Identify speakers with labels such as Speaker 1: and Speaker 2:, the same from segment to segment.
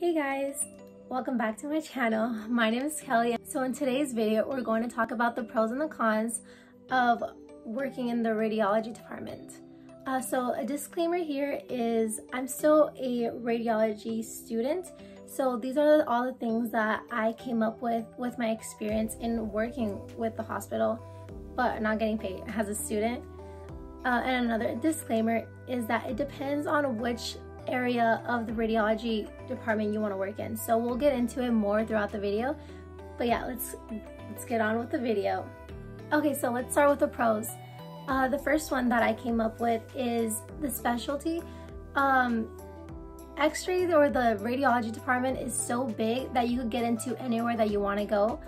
Speaker 1: Hey guys, welcome back to my channel. My name is Kelly. So in today's video, we're going to talk about the pros and the cons of working in the radiology department. So a disclaimer here is I'm still a radiology student. So these are all the things that I came up with my experience in working with the hospital, but not getting paid as a student. And another disclaimer is that it depends on which area of the radiology department you want to work in. So we'll get into it more throughout the video. But yeah, let's get on with the video. Okay, so let's start with the pros. The first one that I came up with is the specialty. X-rays or the radiology department is so big that you could get into anywhere that you want to go.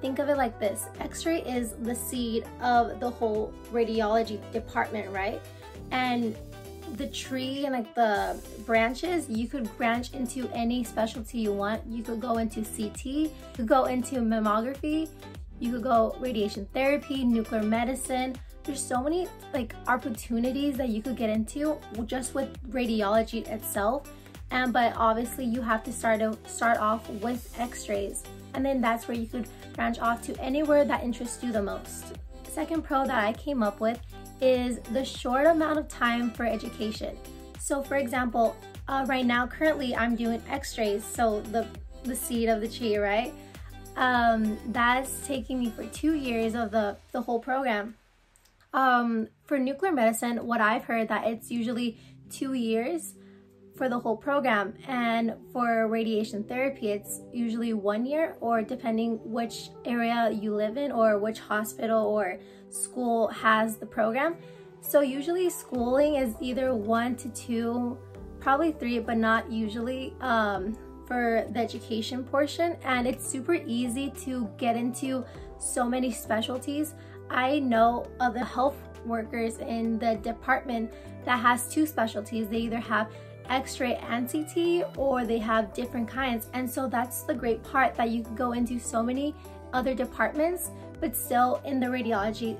Speaker 1: Think of it like this. X-ray is the seed of the whole radiology department, right? And the tree and like the branches, you could branch into any specialty you want. You could go into CT, you could go into mammography, you could go radiation therapy, nuclear medicine. There's so many like opportunities that you could get into just with radiology itself. But obviously you have to start off with x-rays, and then that's where you could branch off to anywhere that interests you the most. Second pro that I came up with is the short amount of time for education. So for example, right now currently I'm doing x-rays, so the seed of the tree, right? That's taking me for 2 years of the whole program. For nuclear medicine, what I've heard that it's usually 2 years for the whole program, and for radiation therapy it's usually 1 year, or depending which area you live in or which hospital or school has the program. So usually schooling is either 1 to 2, probably 3, but not usually for the education portion. And it's super easy to get into so many specialties. I know of the health workers in the department that has 2 specialties. They either have X-ray and CT, or they have different kinds. And so that's the great part, that you can go into so many other departments but still in the radiology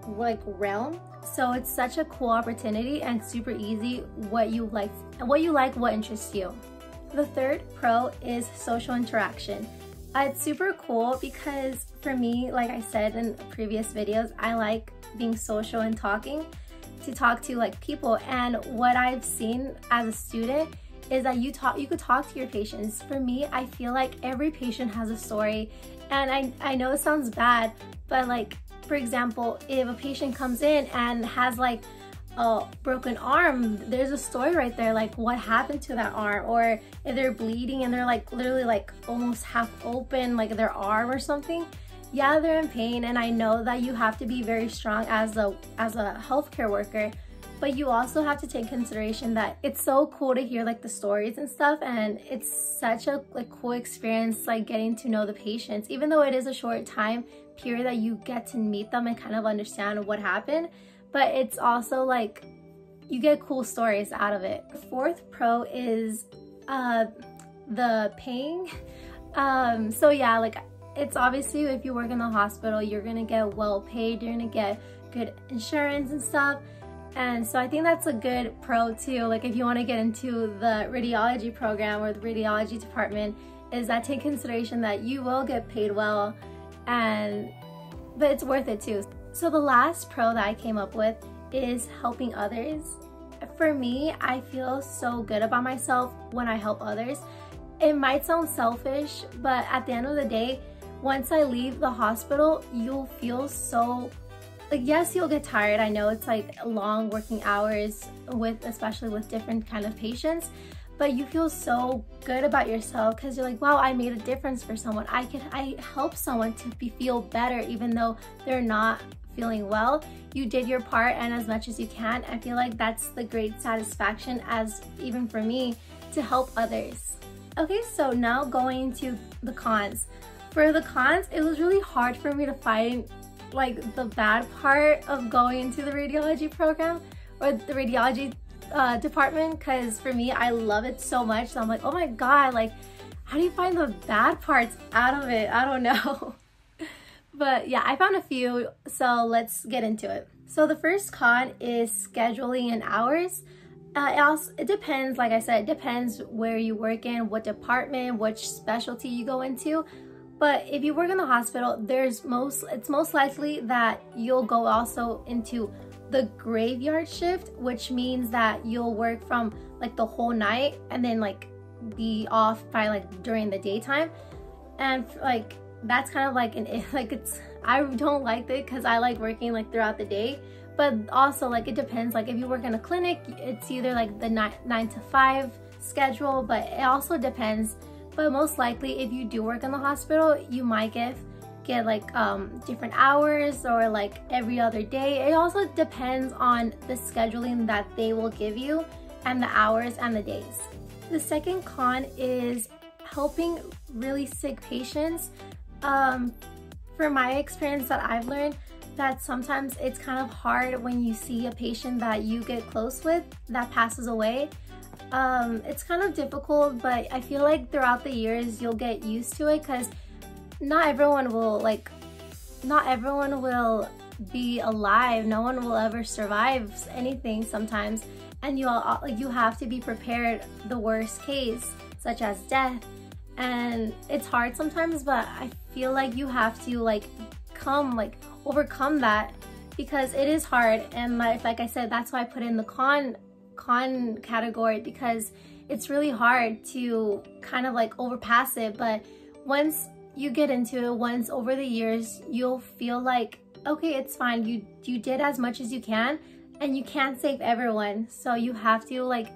Speaker 1: like realm. So it's such a cool opportunity and super easy what you like, what interests you. The third pro is social interaction. It's super cool because for me, like I said in previous videos, I like being social and to talk to like people. And what I've seen as a student is that you could talk to your patients. For me, I feel like every patient has a story, and I know it sounds bad, but like for example, if a patient comes in and has like a broken arm, there's a story right there, like what happened to that arm. Or if they're bleeding and they're like literally like almost half open, like their arm or something, yeah, they're in pain. And I know that you have to be very strong as a healthcare worker, but you also have to take consideration that it's so cool to hear like the stories and stuff, and it's such a like cool experience, like getting to know the patients, even though it is a short time period that you get to meet them and kind of understand what happened. But it's also like you get cool stories out of it. The fourth pro is the paying. So yeah, like it's obviously if you work in the hospital, you're gonna get well paid, you're gonna get good insurance and stuff. And so I think that's a good pro too. Like if you want to get into the radiology program or the radiology department, is that take consideration that you will get paid well, but it's worth it too. So the last pro that I came up with is helping others. For me, I feel so good about myself when I help others. It might sound selfish, but at the end of the day, once I leave the hospital, you'll feel so, like, yes, you'll get tired. I know it's like long working hours especially with different kind of patients, but you feel so good about yourself because you're like, wow, I made a difference for someone. I helped someone to feel better even though they're not feeling well. You did your part, and as much as you can. I feel like that's the great satisfaction, as even for me, to help others. Okay, so now going to the cons. For the cons, it was really hard for me to find like the bad part of going into the radiology program or the radiology department, because for me, I love it so much. So I'm like, oh my god, like how do you find the bad parts out of it? I don't know. But yeah, I found a few, so let's get into it. So the first con is scheduling and hours. It depends, like I said, it depends where you work in, what department, which specialty you go into. But if you work in the hospital, it's most likely that you'll go also into the graveyard shift, which means that you'll work from like the whole night and then like be off by like during the daytime. And like that's kind of like I don't like it because I like working like throughout the day. But also like it depends, like if you work in a clinic, it's either like the 9 to 5 schedule, but it also depends. But most likely if you do work in the hospital, you might get like different hours or like every other day. It also depends on the scheduling that they will give you and the hours and the days. The second con is helping really sick patients. For my experience that I've learned, that sometimes it's kind of hard when you see a patient that you get close with that passes away. It's kind of difficult, but I feel like throughout the years you'll get used to it, because not everyone will be alive. No one will ever survive anything sometimes, and you have to be prepared the worst case, such as death. And it's hard sometimes, but I feel like you have to overcome that, because it is hard. And like I said, that's why I put in the con category, because it's really hard to kind of like overpass it. But once you get into it, once over the years, you'll feel like, okay, it's fine. You did as much as you can, and you can't save everyone. So you have to like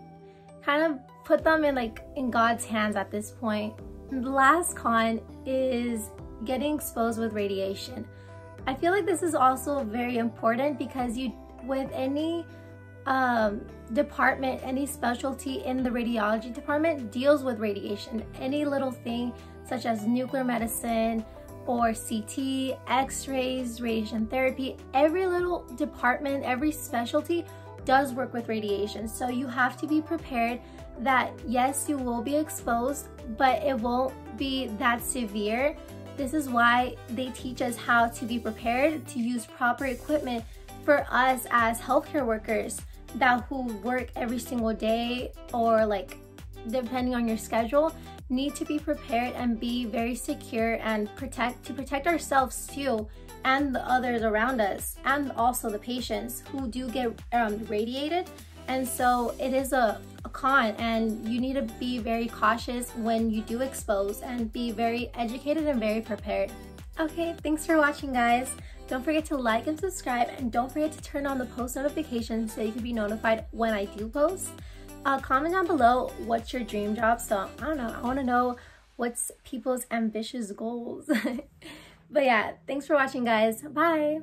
Speaker 1: kind of put them in God's hands at this point. And the last con is getting exposed with radiation. I feel like this is also very important, because with any department, any specialty in the radiology department deals with radiation. Any little thing such as nuclear medicine or CT, x-rays, radiation therapy, every little department, every specialty does work with radiation. So you have to be prepared that yes, you will be exposed, but it won't be that severe. This is why they teach us how to be prepared to use proper equipment for us as healthcare workers who work every single day, or like depending on your schedule, need to be prepared and be very secure and protect ourselves too, and the others around us, and also the patients who do get radiated. And so it is a con, and you need to be very cautious when you do expose, and be very educated and very prepared. Okay, thanks for watching, guys. Don't forget to like and subscribe, and don't forget to turn on the post notifications so you can be notified when I do post. Comment down below what's your dream job. So I don't know, I want to know what's people's ambitious goals. But yeah, thanks for watching, guys. Bye.